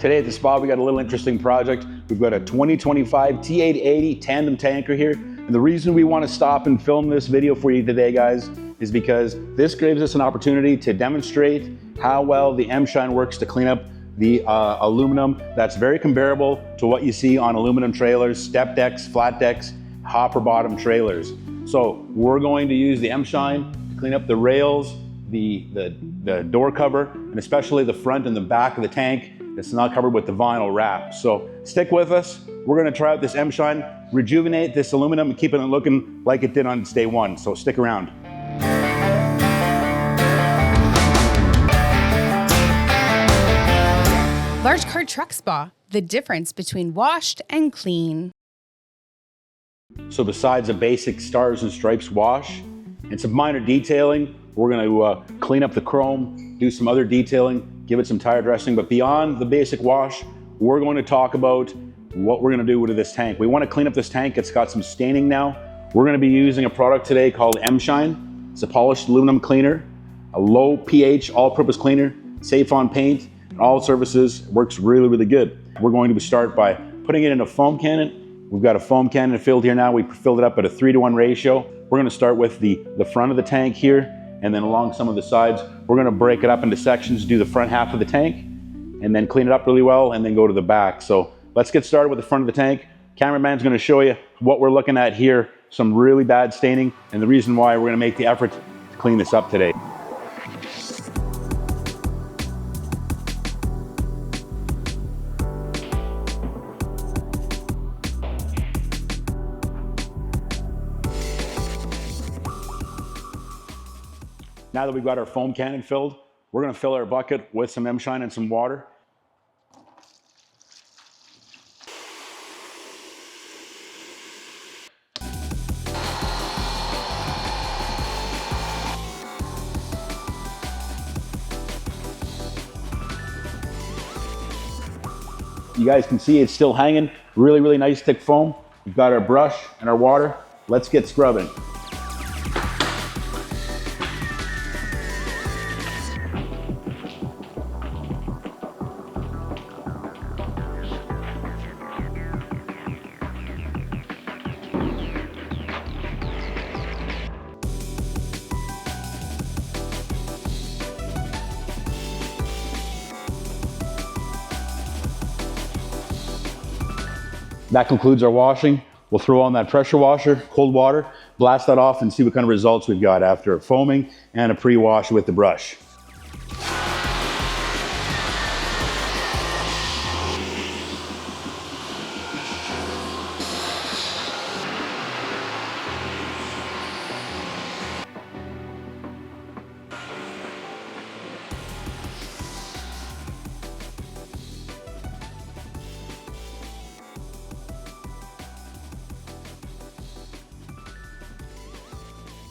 Today at the spa, we got a little interesting project. We've got a 2025 T880 tandem tanker here. And the reason we want to stop and film this video for you today, guys, is because this gives us an opportunity to demonstrate how well the M-Shine works to clean up the aluminum that's very comparable to what you see on aluminum trailers, step decks, flat decks, hopper bottom trailers. So we're going to use the M-Shine to clean up the rails, the door cover, and especially the front and the back of the tank that's not covered with the vinyl wrap. So stick with us. We're gonna try out this M-Shine, rejuvenate this aluminum and keep it looking like it did on its day one. So stick around. Large car truck spa, the difference between washed and clean. So besides a basic stars and stripes wash and some minor detailing, we're gonna clean up the chrome, do some other detailing, give it some tire dressing, but beyond the basic wash, we're going to talk about what we're gonna do with this tank. We wanna clean up this tank. It's got some staining now. We're gonna be using a product today called M-Shine. It's a polished aluminum cleaner, a low pH all-purpose cleaner, safe on paint, and all surfaces. Works really, really good. We're going to start by putting it in a foam cannon. We've got a foam cannon filled here now. We filled it up at a 3-to-1 ratio. We're gonna start with the front of the tank here, and then along some of the sides, we're gonna break it up into sections, do the front half of the tank, and then clean it up really well, and then go to the back. So let's get started with the front of the tank. Cameraman's gonna show you what we're looking at here, some really bad staining, and the reason why we're gonna make the effort to clean this up today. Now that we've got our foam cannon filled, we're gonna fill our bucket with some M-Shine and some water. You guys can see it's still hanging, really, really nice thick foam. We've got our brush and our water. Let's get scrubbing. That concludes our washing. We'll throw on that pressure washer, cold water, blast that off and see what kind of results we've got after foaming and a pre-wash with the brush.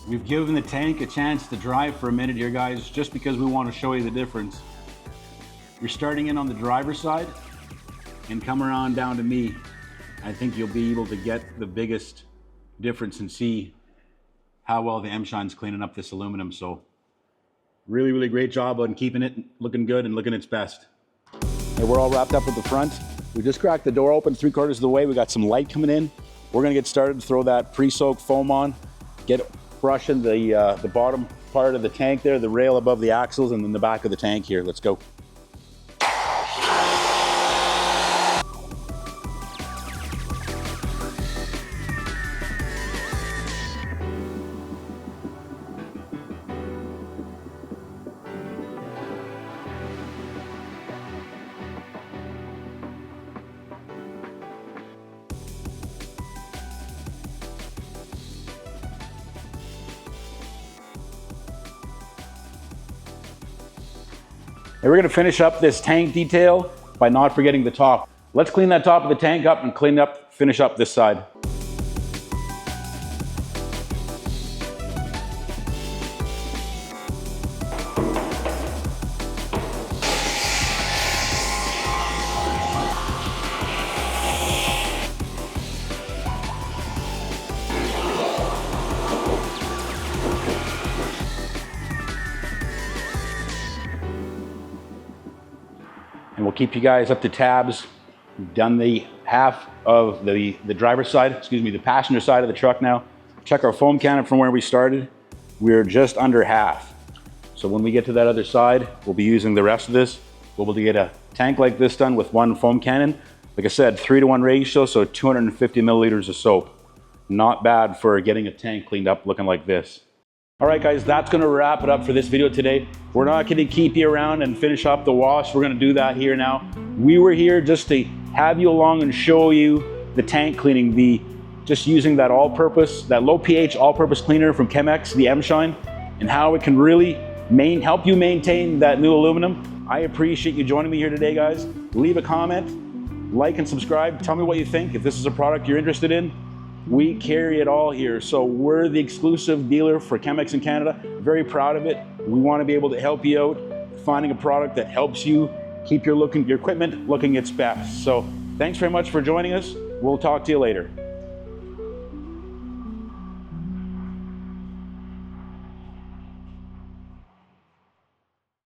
We've given the tank a chance to dry for a minute here, guys, just because we want to show you the difference. You're starting in on the driver's side and come around down to me. I think you'll be able to get the biggest difference and see how well the M-Shine's cleaning up this aluminum. So really, really great job on keeping it looking good and looking its best. And we're all wrapped up at the front. We just cracked the door open 3/4 of the way. We got some light coming in. We're gonna get started to throw that pre-soaked foam on, get brushing the bottom part of the tank there, the rail above the axles, and then the back of the tank here. Let's go. And we're gonna finish up this tank detail by not forgetting the top. Let's clean that top of the tank up and finish up this side. We'll keep you guys up to tabs. We've done the half of the driver's side, the passenger side of the truck now. Check our foam cannon from where we started. We're just under half. So when we get to that other side, we'll be using the rest of this. We'll be able to get a tank like this done with one foam cannon. Like I said, 3-to-1 ratio, so 250 milliliters of soap. Not bad for getting a tank cleaned up looking like this. All right, guys, that's gonna wrap it up for this video today. We're not gonna keep you around and finish up the wash. We're gonna do that here now. We were here just to have you along and show you the tank cleaning, just using that all-purpose, that low pH all-purpose cleaner from Chemex, the M-Shine, and how it can really help you maintain that new aluminum. I appreciate you joining me here today, guys. Leave a comment. Like and subscribe. Tell me what you think. If this is a product you're interested in, we carry it all here. So we're the exclusive dealer for Chemex in Canada. Very proud of it. We want to be able to help you out finding a product that helps you keep your equipment looking its best. So thanks very much for joining us. We'll talk to you later.